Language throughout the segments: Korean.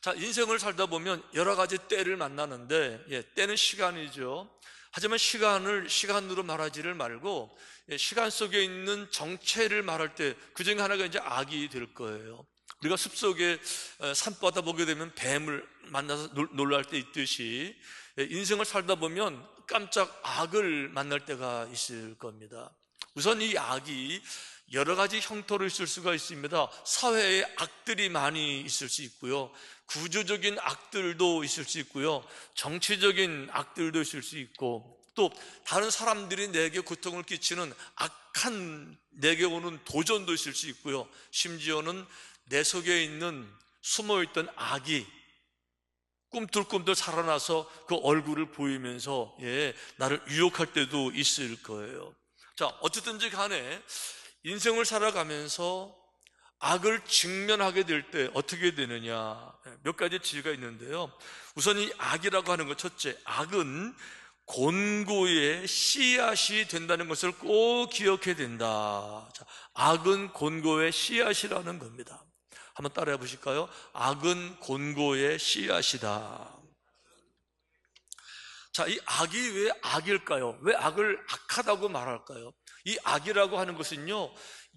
자, 인생을 살다 보면 여러 가지 때를 만나는데, 때는 시간이죠. 하지만 시간으로 말하지를 말고, 시간 속에 있는 정체를 말할 때 그 중에 하나가 이제 악이 될 거예요. 우리가 숲속에 산바다 보게 되면 뱀을 만나서 놀랄 때 있듯이, 인생을 살다 보면 깜짝 악을 만날 때가 있을 겁니다. 우선 이 악이 여러 가지 형태로 있을 수가 있습니다. 사회에 악들이 많이 있을 수 있고요, 구조적인 악들도 있을 수 있고요, 정치적인 악들도 있을 수 있고, 또 다른 사람들이 내게 고통을 끼치는 악한 내게 오는 도전도 있을 수 있고요, 심지어는 내 속에 있는 숨어있던 악이 꿈틀꿈틀 살아나서 그 얼굴을 보이면서 나를 유혹할 때도 있을 거예요. 자, 어쨌든지 간에 인생을 살아가면서 악을 직면하게 될 때 어떻게 되느냐, 몇 가지 지혜가 있는데요. 우선 이 악이라고 하는 것, 첫째, 악은 곤고의 씨앗이 된다는 것을 꼭 기억해야 된다. 자, 악은 곤고의 씨앗이라는 겁니다. 한번 따라해 보실까요? 악은 곤고의 씨앗이다. 자, 이 악이 왜 악일까요? 왜 악을 악하다고 말할까요? 이 악이라고 하는 것은요,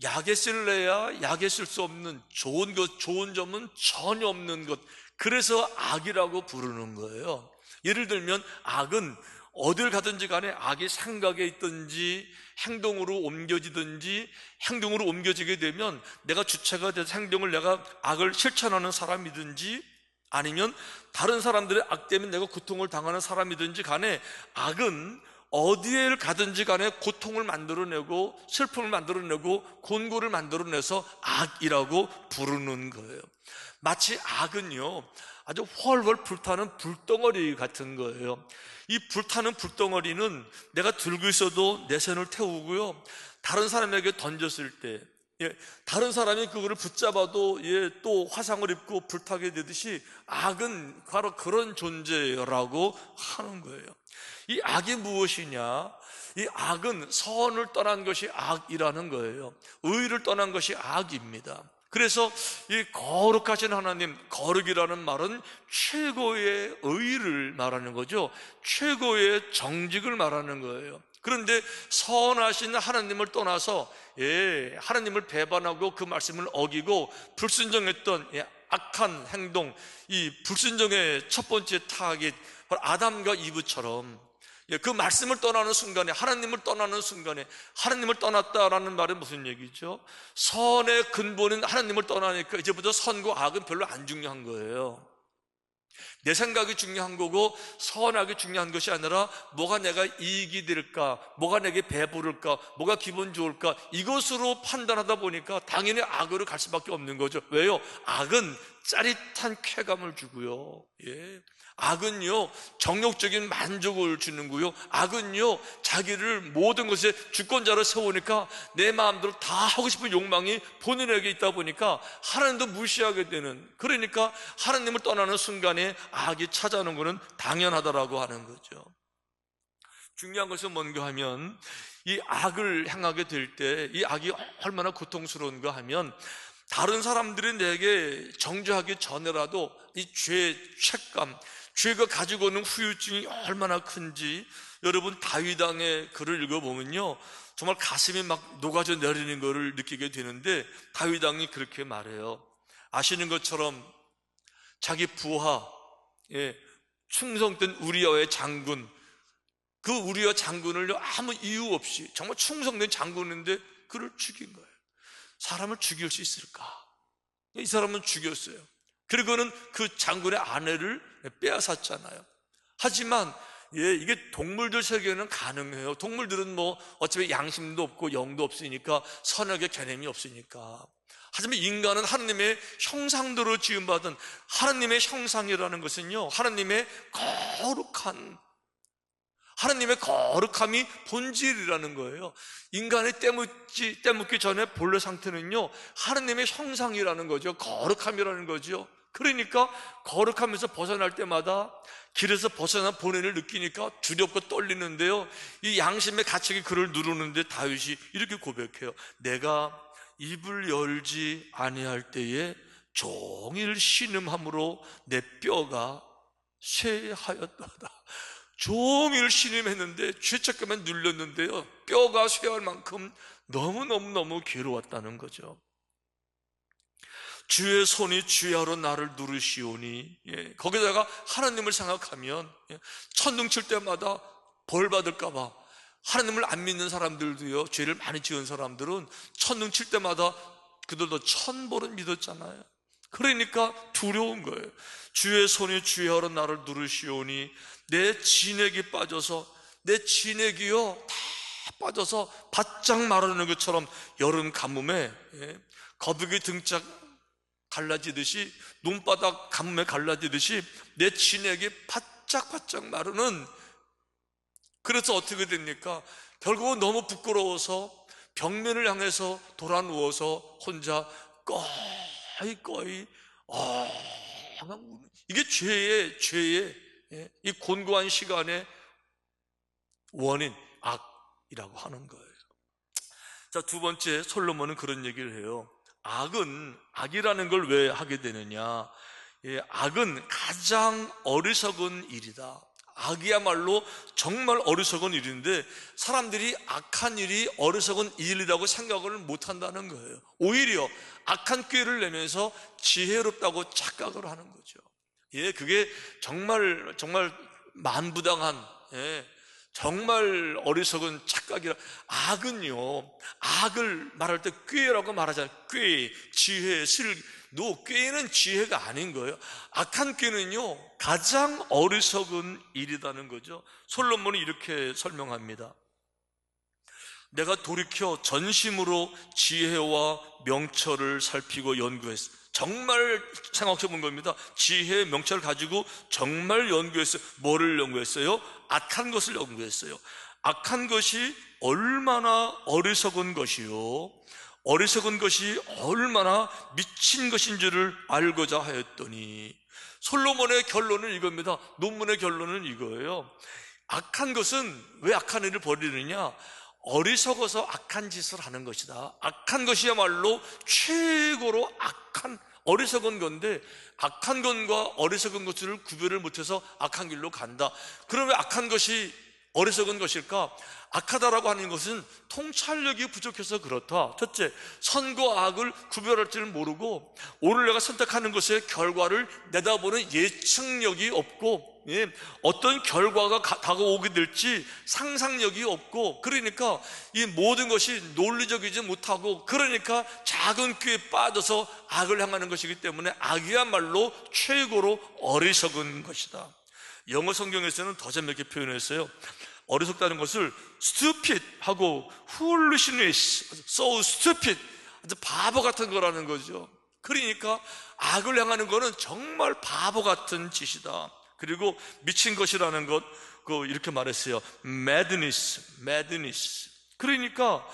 약에 쓸래야 약에 쓸 수 없는 좋은 것, 좋은 점은 전혀 없는 것, 그래서 악이라고 부르는 거예요. 예를 들면 악은 어딜 가든지 간에 악이 생각에 있든지 행동으로 옮겨지든지, 행동으로 옮겨지게 되면 내가 주체가 돼서 행동을, 내가 악을 실천하는 사람이든지 아니면 다른 사람들의 악 때문에 내가 고통을 당하는 사람이든지 간에 악은 어디에 가든지 간에 고통을 만들어내고 슬픔을 만들어내고 곤고를 만들어내서 악이라고 부르는 거예요. 마치 악은요, 아주 훨훨 불타는 불덩어리 같은 거예요. 이 불타는 불덩어리는 내가 들고 있어도 내 손을 태우고요, 다른 사람에게 던졌을 때 다른 사람이 그거를 붙잡아도 또 화상을 입고 불타게 되듯이 악은 바로 그런 존재라고 하는 거예요. 이 악이 무엇이냐? 이 악은 선을 떠난 것이 악이라는 거예요. 의를 떠난 것이 악입니다. 그래서 이 거룩하신 하나님, 거룩이라는 말은 최고의 의를 말하는 거죠. 최고의 정직을 말하는 거예요. 그런데 선하신 하나님을 떠나서 하나님을 배반하고 그 말씀을 어기고 불순종했던 악한 행동, 이 불순종의 첫 번째 타깃, 바로 아담과 이브처럼 그 말씀을 떠나는 순간에, 하나님을 떠나는 순간에, 하나님을 떠났다라는 말은 무슨 얘기죠? 선의 근본인 하나님을 떠나니까 이제부터 선과 악은 별로 안 중요한 거예요. 내 생각이 중요한 거고 선악이 중요한 것이 아니라 뭐가 내가 이익이 될까, 뭐가 내게 배부를까, 뭐가 기분 좋을까, 이것으로 판단하다 보니까 당연히 악으로 갈 수밖에 없는 거죠. 왜요? 악은 짜릿한 쾌감을 주고요, 악은요 정욕적인 만족을 주는고요, 악은요 자기를 모든 것에 주권자로 세우니까 내 마음대로 다 하고 싶은 욕망이 본인에게 있다 보니까 하나님도 무시하게 되는, 그러니까 하나님을 떠나는 순간에 악이 찾아오는 것은 당연하다라고 하는 거죠. 중요한 것은 뭔가 하면 이 악을 행하게 될 때 이 악이 얼마나 고통스러운가 하면, 다른 사람들이 내게 정죄하기 전에라도 이 죄의 책감, 죄가 가지고 오는 후유증이 얼마나 큰지, 여러분 다윗 왕의 글을 읽어보면요 정말 가슴이 막 녹아져 내리는 것을 느끼게 되는데, 다윗 왕이 그렇게 말해요. 아시는 것처럼 자기 부하, 충성된 우리아의 장군, 그 우리아 장군을 아무 이유 없이 정말 충성된 장군인데 그를 죽인 거예요. 사람을 죽일 수 있을까? 이 사람은 죽였어요. 그리고는 그 장군의 아내를 빼앗았잖아요. 하지만 이게 동물들 세계에는 가능해요. 동물들은 뭐 어차피 양심도 없고 영도 없으니까, 선악의 개념이 없으니까. 하지만 인간은 하나님의 형상대로 지음받은, 하나님의 형상이라는 것은요 하나님의 거룩함이 본질이라는 거예요. 인간이 때묻기 전에 본래 상태는요 하나님의 형상이라는 거죠. 거룩함이라는 거죠. 그러니까 거룩하면서 벗어날 때마다 길에서 벗어난 본인을 느끼니까 두렵고 떨리는데요, 이 양심의 가책이 그를 누르는데 다윗이 이렇게 고백해요. 내가 입을 열지 아니할 때에 종일 신음함으로 내 뼈가 쇠하였도다. 종일 신음했는데 죄책감에 눌렸는데요, 뼈가 쇠할 만큼 너무너무 괴로웠다는 거죠. 주의 손이 주야로 나를 누르시오니, 거기다가 하나님을 생각하면 천둥 칠 때마다 벌 받을까봐, 하나님을 안 믿는 사람들도요, 죄를 많이 지은 사람들은 천둥 칠 때마다 그들도 천벌은 믿었잖아요. 그러니까 두려운 거예요. 주의 손이 주야로 나를 누르시오니 내 진액이 빠져서, 내 진액이요 다 빠져서 바짝 마르는 것처럼 여름 가뭄에 거북이 등짝 갈라지듯이, 눈바닥 가뭄에 갈라지듯이 내 진액이 바짝바짝 마르는. 그래서 어떻게 됩니까? 결국은 너무 부끄러워서 벽면을 향해서 돌아 누워서 혼자 꺼이 이게 죄의 이 곤고한 시간의 원인, 악이라고 하는 거예요. 자, 두 번째, 솔로몬은 그런 얘기를 해요. 악이라는 걸 왜 하게 되느냐? 악은 가장 어리석은 일이다. 악이야말로 정말 어리석은 일인데 사람들이 악한 일이 어리석은 일이라고 생각을 못한다는 거예요. 오히려 악한 꾀를 내면서 지혜롭다고 착각을 하는 거죠. 그게 정말 만부당한, 정말 어리석은 착각이라. 악은요, 악을 말할 때 꾀라고 말하잖아요. 꾀, 지혜, 꾀는 지혜가 아닌 거예요. 악한 꾀는요 가장 어리석은 일이라는 거죠. 솔로몬이 이렇게 설명합니다. 내가 돌이켜 전심으로 지혜와 명철을 살피고 연구했어. 정말 생각해 본 겁니다. 지혜의 명철을 가지고 정말 연구했어요. 뭐를 연구했어요? 악한 것을 연구했어요. 악한 것이 얼마나 어리석은 것이요, 어리석은 것이 얼마나 미친 것인지를 알고자 하였더니, 솔로몬의 결론은 이겁니다. 논문의 결론은 이거예요. 악한 것은 왜 악한 일을 벌이느냐? 어리석어서 악한 짓을 하는 것이다. 악한 것이야말로 최고로 악한, 어리석은 건데, 악한 것과 어리석은 것을 구별을 못해서 악한 길로 간다. 그러면 악한 것이 어리석은 것일까? 악하다라고 하는 것은 통찰력이 부족해서 그렇다. 첫째, 선과 악을 구별할 줄 모르고 오늘 내가 선택하는 것의 결과를 내다보는 예측력이 없고, 어떤 결과가 다가오게 될지 상상력이 없고, 그러니까 이 모든 것이 논리적이지 못하고, 그러니까 작은 꾀에 빠져서 악을 향하는 것이기 때문에 악이야말로 최고로 어리석은 것이다. 영어 성경에서는 더 재미있게 표현했어요. 어리석다는 것을 stupid 하고 foolishness, so stupid, 아주 바보 같은 거라는 거죠. 그러니까 악을 향하는 것은 정말 바보 같은 짓이다. 그리고 미친 것이라는 것, 이렇게 말했어요. madness. 그러니까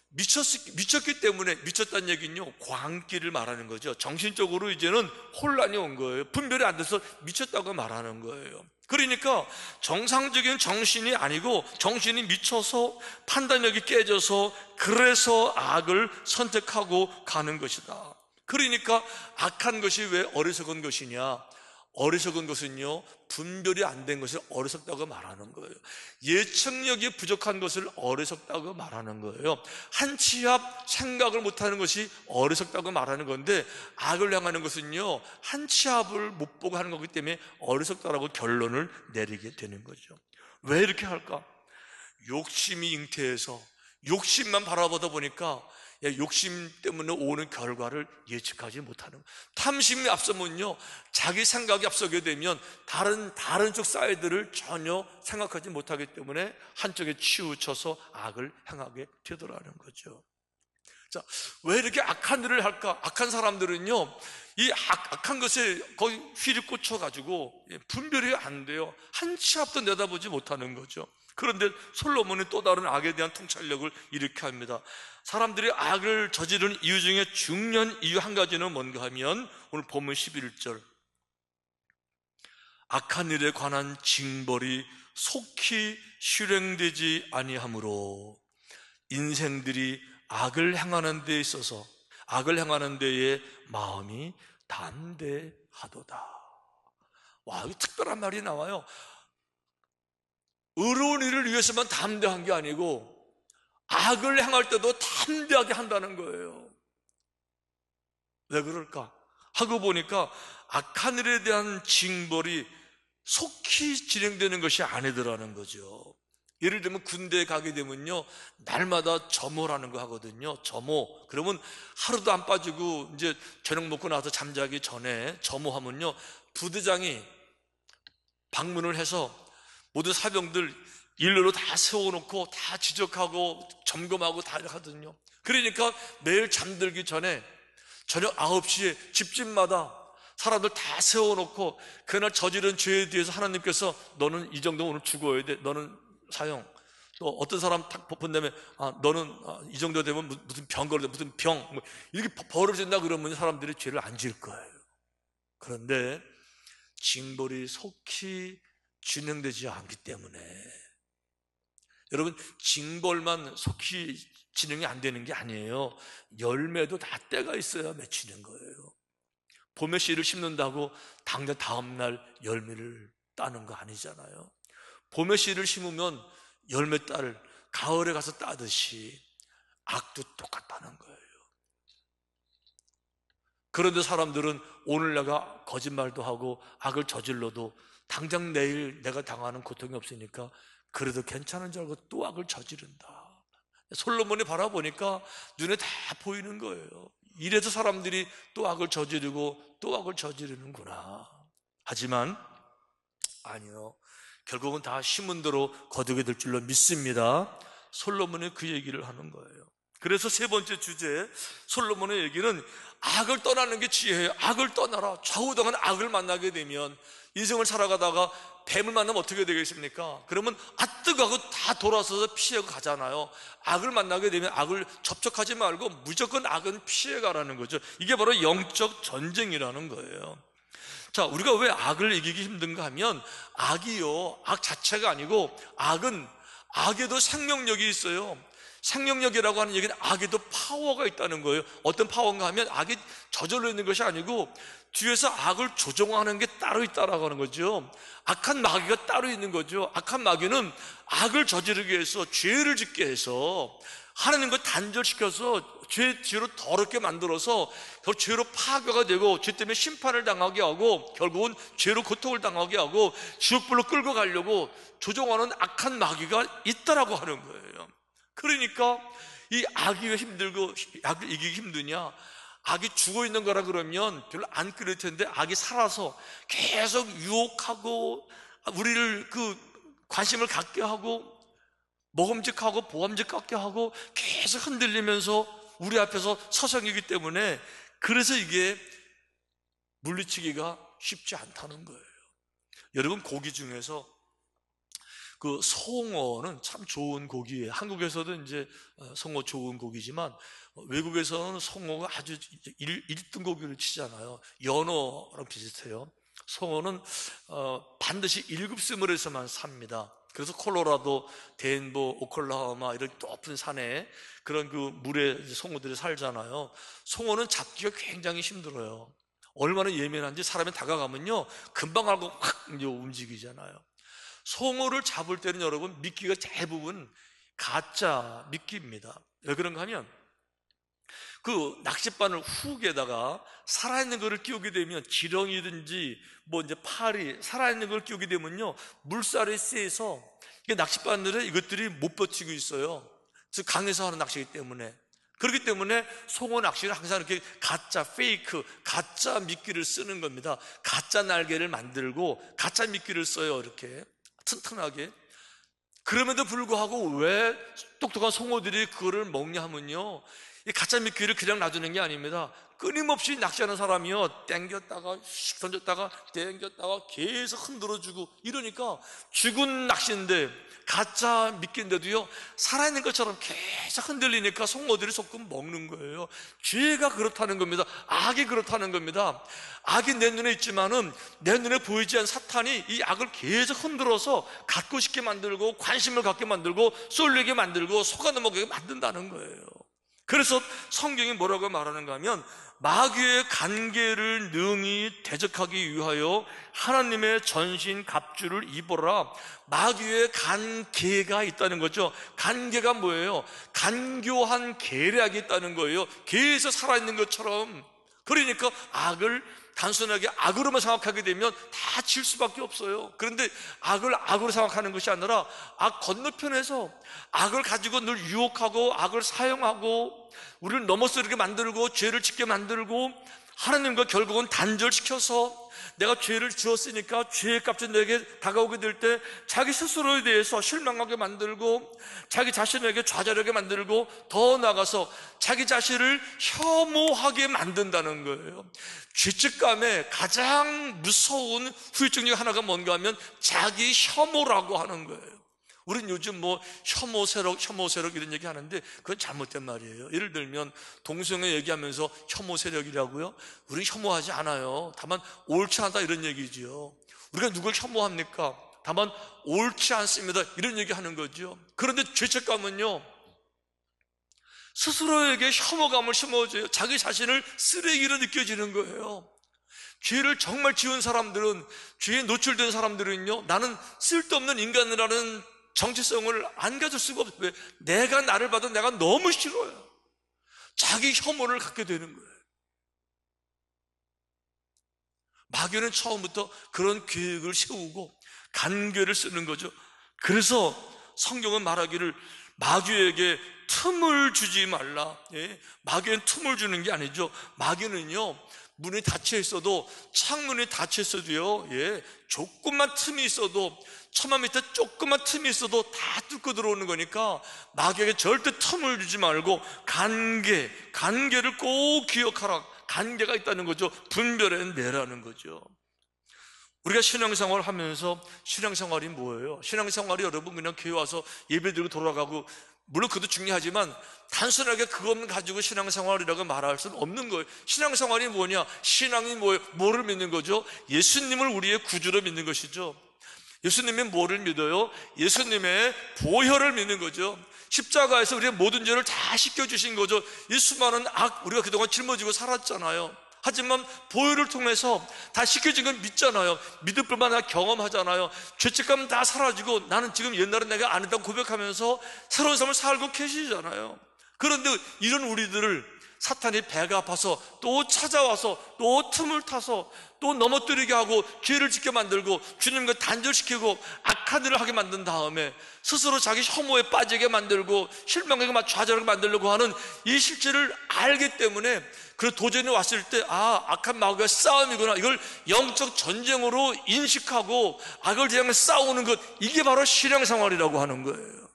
미쳤기 때문에, 미쳤다는 얘기는요 광기를 말하는 거죠. 정신적으로 이제는 혼란이 온 거예요. 분별이 안 돼서 미쳤다고 말하는 거예요. 그러니까 정상적인 정신이 아니고 정신이 미쳐서 판단력이 깨져서, 그래서 악을 선택하고 가는 것이다. 그러니까 악한 것이 왜 어리석은 것이냐? 어리석은 것은요 분별이 안 된 것을 어리석다고 말하는 거예요. 예측력이 부족한 것을 어리석다고 말하는 거예요. 한 치 앞 생각을 못하는 것이 어리석다고 말하는 건데, 악을 향하는 것은요 한 치 앞을 못 보고 하는 거기 때문에 어리석다라고 결론을 내리게 되는 거죠. 왜 이렇게 할까? 욕심이 잉태해서 욕심만 바라보다 보니까 욕심 때문에 오는 결과를 예측하지 못하는 거예요. 탐심이 앞서면요 자기 생각이 앞서게 되면 다른 쪽 사이드를 전혀 생각하지 못하기 때문에 한쪽에 치우쳐서 악을 행하게 되더라는 거죠. 자, 왜 이렇게 악한 일을 할까? 악한 사람들은요 이 악한 것에 거의 휘리 꽂혀가지고 분별이 안 돼요. 한 치 앞도 내다보지 못하는 거죠. 그런데 솔로몬은 또 다른 악에 대한 통찰력을 이렇게 합니다. 사람들이 악을 저지르는 이유 중에 중요한 이유 한 가지는 뭔가 하면, 오늘 본문 11절, 악한 일에 관한 징벌이 속히 실행되지 아니하므로 인생들이 악을 행하는 데 있어서, 악을 행하는 데에 마음이 담대하도다. 와, 이 특별한 말이 나와요. 의로운 일을 위해서만 담대한 게 아니고 악을 행할 때도 담대하게 한다는 거예요. 왜 그럴까? 하고 보니까 악한 일에 대한 징벌이 속히 진행되는 것이 아니더라는 거죠. 예를 들면 군대에 가게 되면요, 날마다 점호라는 거 하거든요. 점호. 그러면 하루도 안 빠지고 이제 저녁 먹고 나서 잠자기 전에 점호하면요, 부대장이 방문을 해서 모든 사병들 일로로 다 세워놓고 다 지적하고 점검하고 다 하거든요. 그러니까 매일 잠들기 전에 저녁 9시에 집집마다 사람들 다 세워놓고 그날 저지른 죄에 대해서 하나님께서 너는 이 정도 오늘 죽어야 돼. 너는 사형. 또 어떤 사람 딱 본다면 너는 이 정도 되면 무슨 병 걸려, 무슨 병 뭐 이렇게 벌어진다 그러면 사람들이 죄를 안 지을 거예요. 그런데 징벌이 속히 진행되지 않기 때문에, 여러분, 징벌만 속히 진행이 안 되는 게 아니에요. 열매도 다 때가 있어야 맺히는 거예요. 봄에 씨를 심는다고 당장 다음날 열매를 따는 거 아니잖아요. 봄에 씨를 심으면 열매 딸 가을에 가서 따듯이 악도 똑같다는 거예요. 그런데 사람들은 오늘 내가 거짓말도 하고 악을 저질러도 당장 내일 내가 당하는 고통이 없으니까 그래도 괜찮은 줄 알고 또 악을 저지른다. 솔로몬이 바라보니까 눈에 다 보이는 거예요. 이래서 사람들이 또 악을 저지르고 또 악을 저지르는구나. 하지만 아니요, 결국은 다 심은 대로 거두게 될 줄로 믿습니다. 솔로몬이 그 얘기를 하는 거예요. 그래서 세 번째 주제, 솔로몬의 얘기는 악을 떠나는 게 지혜예요. 악을 떠나라. 좌우당한 악을 만나게 되면, 인생을 살아가다가 뱀을 만나면 어떻게 되겠습니까? 그러면 뜨거워 다 돌아서서 피해가 가잖아요. 악을 만나게 되면 악을 접촉하지 말고 무조건 악은 피해가라는 거죠. 이게 바로 영적 전쟁이라는 거예요. 자, 우리가 왜 악을 이기기 힘든가 하면, 악이요, 악 자체가 아니고 악에도 생명력이 있어요. 생명력이라고 하는 얘기는 악에도 파워가 있다는 거예요. 어떤 파워인가 하면 악이 저절로 있는 것이 아니고 뒤에서 악을 조종하는 게 따로 있다라고 하는 거죠. 악한 마귀가 따로 있는 거죠. 악한 마귀는 악을 저지르게 해서 죄를 짓게 해서 하나님과 단절시켜서 죄로 더럽게 만들어서 결국 죄로 파괴가 되고 죄 때문에 심판을 당하게 하고 결국은 죄로 고통을 당하게 하고 지옥불로 끌고 가려고 조종하는 악한 마귀가 있다라고 하는 거예요. 그러니까 이 악이 왜 힘들고 악을 이기기 힘드냐? 악이 죽어 있는 거라 그러면 별로 안 그럴 텐데, 악이 살아서 계속 유혹하고 우리를 관심을 갖게 하고 먹음직하고 보암직하게 하고 계속 흔들리면서 우리 앞에서 서성이기 때문에, 그래서 이게 물리치기가 쉽지 않다는 거예요. 여러분, 고기 중에서 송어는 참 좋은 고기예요. 한국에서도 이제 송어 좋은 고기지만 외국에서는 송어가 아주 1등 고기를 치잖아요. 연어랑 비슷해요. 송어는 반드시 1급스물에서만 삽니다. 그래서 콜로라도, 덴버, 오클라호마 이런 높은 산에 그런 물에 송어들이 살잖아요. 송어는 잡기가 굉장히 힘들어요. 얼마나 예민한지 사람이 다가가면요 금방 알고 확 이제 움직이잖아요. 송어를 잡을 때는 여러분, 미끼가 대부분 가짜 미끼입니다. 왜 그런가 하면 낚싯바늘 훅에다가 살아있는 거를 끼우게 되면, 지렁이든지 이제 파리 살아있는 걸 끼우게 되면요 물살이 세서 이게 낚싯바늘에 이것들이 못 버티고 있어요. 즉 강에서 하는 낚시이기 때문에. 그렇기 때문에 송어 낚시는 항상 이렇게 가짜, 페이크, 가짜 미끼를 쓰는 겁니다. 가짜 날개를 만들고 가짜 미끼를 써요. 이렇게 튼튼하게. 그럼에도 불구하고 왜 똑똑한 송어들이 그거를 먹냐 하면요, 이 가짜 미끼를 그냥 놔두는 게 아닙니다. 끊임없이 낚시하는 사람이요 땡겼다가 씩 던졌다가 땡겼다가 계속 흔들어주고 이러니까 죽은 낚시인데, 가짜 미끼인데도요 살아있는 것처럼 계속 흔들리니까 송어들이 조금 먹는 거예요. 죄가 그렇다는 겁니다. 악이 그렇다는 겁니다. 악이 내 눈에 있지만은 내 눈에 보이지 않는 사탄이 이 악을 계속 흔들어서 갖고 싶게 만들고 관심을 갖게 만들고 쏠리게 만들고 속아 넘어가게 만든다는 거예요. 그래서 성경이 뭐라고 말하는가 하면 마귀의 간계를 능히 대적하기 위하여 하나님의 전신 갑주를 입어라. 마귀의 간계가 있다는 거죠. 간계가 뭐예요? 간교한 계략이 있다는 거예요. 계에서 살아있는 것처럼. 그러니까 악을 단순하게 악으로만 생각하게 되면 다 질 수밖에 없어요. 그런데 악을 악으로 생각하는 것이 아니라 악 건너편에서 악을 가지고 늘 유혹하고 악을 사용하고 우리를 넘어서게 만들고 죄를 짓게 만들고 하나님과 결국은 단절시켜서 내가 죄를 지었으니까 죄의 값이 내게 다가오게 될 때 자기 스스로에 대해서 실망하게 만들고 자기 자신에게 좌절하게 만들고 더 나아가서 자기 자신을 혐오하게 만든다는 거예요. 죄책감의 가장 무서운 후유증 중 하나가 뭔가 하면 자기 혐오라고 하는 거예요. 우린 요즘 뭐 혐오 세력 이런 얘기 하는데 그건 잘못된 말이에요. 예를 들면 동성애 얘기하면서 혐오 세력이라고요? 우리 혐오하지 않아요. 다만 옳지 않다 이런 얘기지요. 우리가 누굴 혐오합니까? 다만 옳지 않습니다 이런 얘기 하는 거죠. 그런데 죄책감은요, 스스로에게 혐오감을 심어줘요. 자기 자신을 쓰레기로 느껴지는 거예요. 죄를 정말 지은 사람들은, 죄에 노출된 사람들은요, 나는 쓸데없는 인간이라는 정체성을 안 가질 수가 없어요. 왜? 내가 나를 봐도 내가 너무 싫어요. 자기 혐오를 갖게 되는 거예요. 마귀는 처음부터 그런 계획을 세우고 간계를 쓰는 거죠. 그래서 성경은 말하기를 마귀에게 틈을 주지 말라. 예? 마귀는 틈을 주는 게 아니죠. 마귀는요, 문이 닫혀 있어도, 창문이 닫혀 있어도요, 예, 조금만 틈이 있어도, 처마 밑에 조금만 틈이 있어도 다 뚫고 들어오는 거니까 마귀에게 절대 틈을 주지 말고 간계를 꼭 기억하라. 간계가 있다는 거죠. 분별해내라는 거죠. 우리가 신앙생활 하면서, 신앙생활이 뭐예요? 신앙생활이 여러분 그냥 교회 와서 예배드리고 돌아가고, 물론 그것도 중요하지만 단순하게 그것만 가지고 신앙생활이라고 말할 수는 없는 거예요. 신앙생활이 뭐냐? 신앙이 뭐예요? 뭐를 믿는 거죠? 예수님을 우리의 구주로 믿는 것이죠. 예수님이 뭐를 믿어요? 예수님의 보혈을 믿는 거죠. 십자가에서 우리의 모든 죄를 다 씻겨주신 거죠. 이 수많은 악, 우리가 그동안 짊어지고 살았잖아요. 하지만 보혈을 통해서 다 씻겨진 걸 믿잖아요. 믿을 뿐만 아니라 경험하잖아요. 죄책감 다 사라지고 나는 지금 옛날에 내가 안 했다고 고백하면서 새로운 삶을 살고 계시잖아요. 그런데 이런 우리들을 사탄이 배가 아파서 또 찾아와서 또 틈을 타서 또 넘어뜨리게 하고 죄를 짓게 만들고 주님과 단절시키고 악한 일을 하게 만든 다음에 스스로 자기 혐오에 빠지게 만들고 실망하게 좌절하게 만들려고 하는 이 실체를 알기 때문에, 그 도전이 왔을 때 악한 마귀와 싸움이구나, 이걸 영적 전쟁으로 인식하고 악을 향해 싸우는 것, 이게 바로 신앙생활이라고 하는 거예요.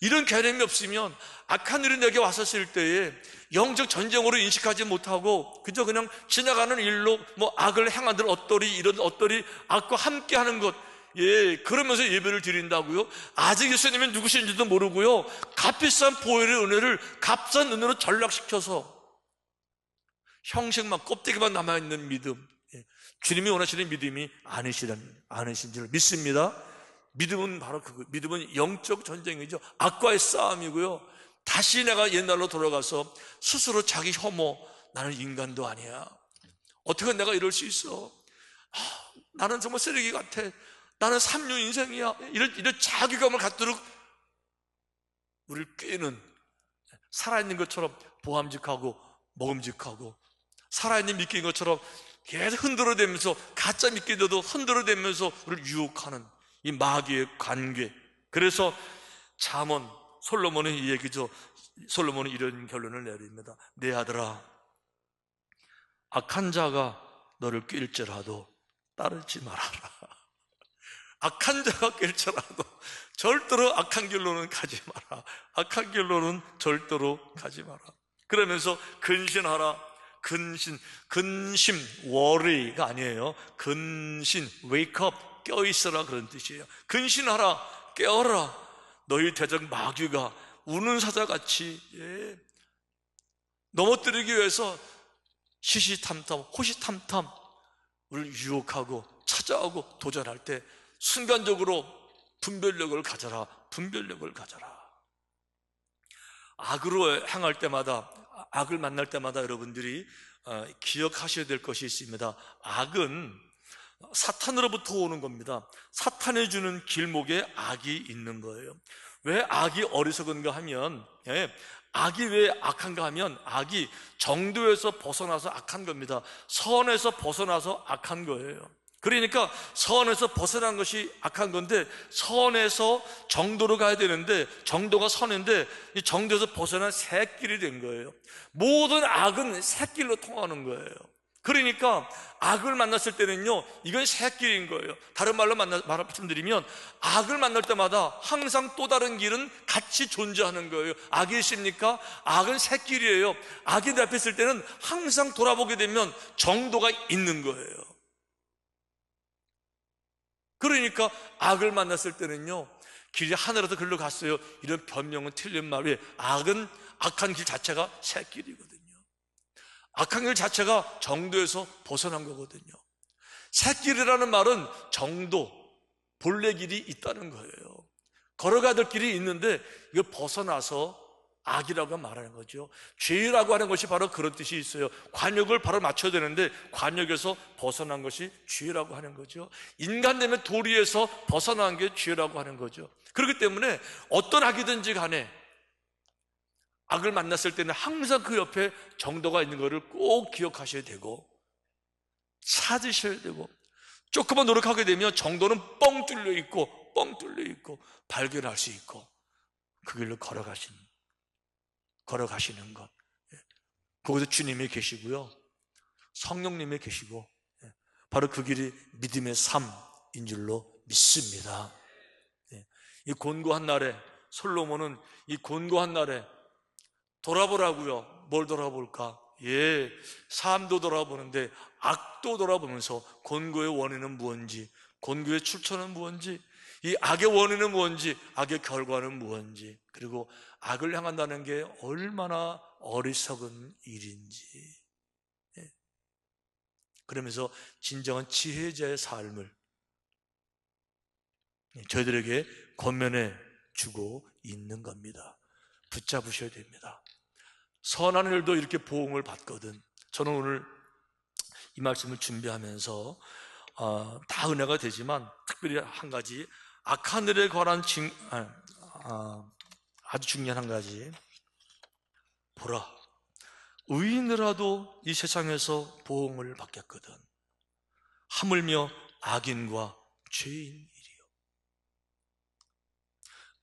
이런 개념이 없으면 악한 일이 내게 왔었을 때에 영적 전쟁으로 인식하지 못하고 그저 그냥 지나가는 일로 뭐 악을 행한들 엇돌이, 이런 엇돌이 악과 함께 하는 것, 예, 그러면서 예배를 드린다고요? 아직 예수님이 누구신지도 모르고요, 값비싼 보혈의 은혜를 값싼 은혜로 전락시켜서 형식만, 껍데기만 남아있는 믿음, 예, 주님이 원하시는 믿음이 아니신 줄 믿습니다. 믿음은 바로 그거, 믿음은 영적 전쟁이죠. 악과의 싸움이고요. 다시 내가 옛날로 돌아가서 스스로 자기 혐오, 나는 인간도 아니야, 어떻게 내가 이럴 수 있어, 나는 정말 쓰레기 같아, 나는 삼류 인생이야, 이런 자괴감을 갖도록 우리를 꾀는, 살아있는 것처럼 보암직하고 먹음직하고 살아있는 믿기인 것처럼 계속 흔들어대면서, 가짜 믿기도 흔들어대면서 우리를 유혹하는 이 마귀의 관계. 그래서 잠언, 솔로몬의 이 얘기죠. 솔로몬은 이런 결론을 내립니다. 내 아들아, 악한 자가 너를 낄지라도 따르지 말아라. 악한 자가 낄지라도 절대로 악한 길로는 가지 마라. 악한 길로는 절대로 가지 마라. 그러면서 근신하라. 근심, worry가 아니에요. 근신, wake up, 깨어있어라, 그런 뜻이에요. 근신하라, 깨어라. 너희 대적 마귀가 우는 사자같이, 예, 넘어뜨리기 위해서 시시탐탐, 호시탐탐 우리를 유혹하고 찾아오고 도전할 때 순간적으로 분별력을 가져라. 분별력을 가져라. 악으로 행할 때마다, 악을 만날 때마다 여러분들이 기억하셔야 될 것이 있습니다. 악은 사탄으로부터 오는 겁니다. 사탄이 주는 길목에 악이 있는 거예요. 왜 악이 어리석은가 하면, 악이 왜 악한가 하면 악이 정도에서 벗어나서 악한 겁니다. 선에서 벗어나서 악한 거예요. 그러니까 선에서 벗어난 것이 악한 건데, 선에서 정도로 가야 되는데 정도가 선인데 이 정도에서 벗어난 새길이 된 거예요. 모든 악은 새길로 통하는 거예요. 그러니까 악을 만났을 때는요, 이건 새길인 거예요. 다른 말로 말씀드리면 악을 만날 때마다 항상 또 다른 길은 같이 존재하는 거예요. 악이 있습니까? 악은 새길이에요. 악이 내 앞에 있을 때는 항상 돌아보게 되면 정도가 있는 거예요. 그러니까 악을 만났을 때는요, 길이 하늘에서 글로 갔어요, 이런 변명은 틀린 말이에요. 악한 길 자체가 새길이거든요. 악한 길 자체가 정도에서 벗어난 거거든요. 새길이라는 말은 정도, 본래 길이 있다는 거예요. 걸어가야 될 길이 있는데 이걸 벗어나서 악이라고 말하는 거죠. 죄라고 하는 것이 바로 그런 뜻이 있어요. 관역을 바로 맞춰야 되는데 관역에서 벗어난 것이 죄라고 하는 거죠. 인간됨의 도리에서 벗어난 게 죄라고 하는 거죠. 그렇기 때문에 어떤 악이든지 간에 악을 만났을 때는 항상 그 옆에 정도가 있는 것을 꼭 기억하셔야 되고 찾으셔야 되고, 조금만 노력하게 되면 정도는 뻥 뚫려 있고 발견할 수 있고 그 길로 걸어가시는 것, 거기서 주님이 계시고요, 성령님이 계시고, 바로 그 길이 믿음의 삶인 줄로 믿습니다. 이 곤고한 날에 솔로몬은 이 곤고한 날에 돌아보라고요. 뭘 돌아볼까? 삶도 돌아보는데 악도 돌아보면서 곤고의 원인은 무엇인지, 곤고의 출처는 무엇인지, 이 악의 원인은 무엇인지, 악의 결과는 무엇인지, 그리고 악을 향한다는 게 얼마나 어리석은 일인지, 그러면서 진정한 지혜자의 삶을 저희들에게 권면해 주고 있는 겁니다. 붙잡으셔야 됩니다. 선한 일도 이렇게 보응을 받거든. 저는 오늘 이 말씀을 준비하면서 다 은혜가 되지만 특별히 한 가지, 악한 일에 관한 아주 중요한 한 가지, 보라, 의인이라도 이 세상에서 보응을 받겠거든. 하물며 악인과 죄인이리요.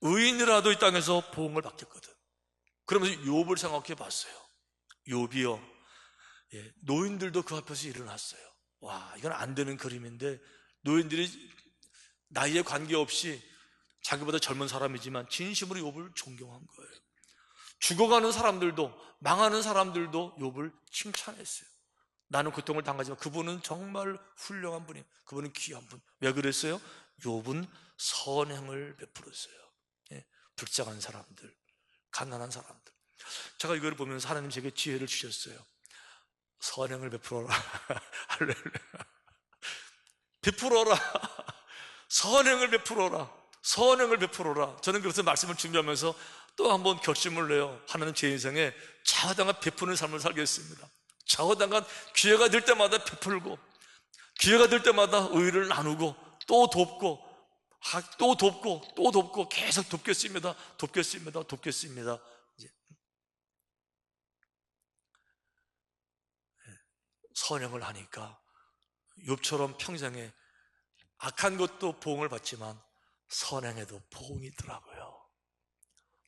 의인이라도 이 땅에서 보응을 받겠거든. 그러면서 욥을 생각해 봤어요. 욥이요, 노인들도 그 앞에서 일어났어요. 와, 이건 안 되는 그림인데 노인들이 나이에 관계없이 자기보다 젊은 사람이지만 진심으로 욥을 존경한 거예요. 죽어가는 사람들도, 망하는 사람들도 욥을 칭찬했어요. 나는 고통을 당하지만 그분은 정말 훌륭한 분이에요. 그분은 귀한 분. 왜 그랬어요? 욥은 선행을 베풀었어요. 불쌍한 사람들, 가난한 사람들. 제가 이걸 보면서 하나님 제게 지혜를 주셨어요. 선행을 베풀어라. 할렐루야. 베풀어라. 선행을 베풀어라. 선행을 베풀어라. 저는 그래서 말씀을 준비하면서 또 한번 결심을 내요. 하나님 제 인생에 좌우당한 베푸는 삶을 살겠습니다. 좌우당한 기회가 될 때마다 베풀고, 기회가 될 때마다 의를 나누고, 또 돕고, 또 돕고, 또 돕고, 계속 돕겠습니다. 이제 선행을 하니까 욥처럼 평생에 악한 것도 보응을 받지만 선행에도 보응이 있더라고요.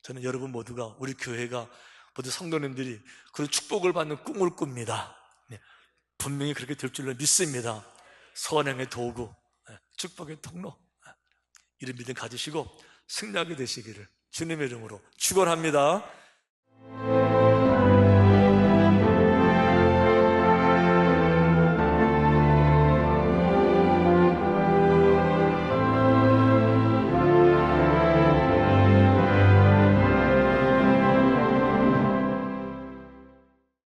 저는 여러분 모두가, 우리 교회가 모두 성도님들이 그런 축복을 받는 꿈을 꿉니다. 분명히 그렇게 될 줄로 믿습니다. 선행의 도구, 축복의 통로, 이런 믿음 가지시고 승리하게 되시기를 주님의 이름으로 축원합니다.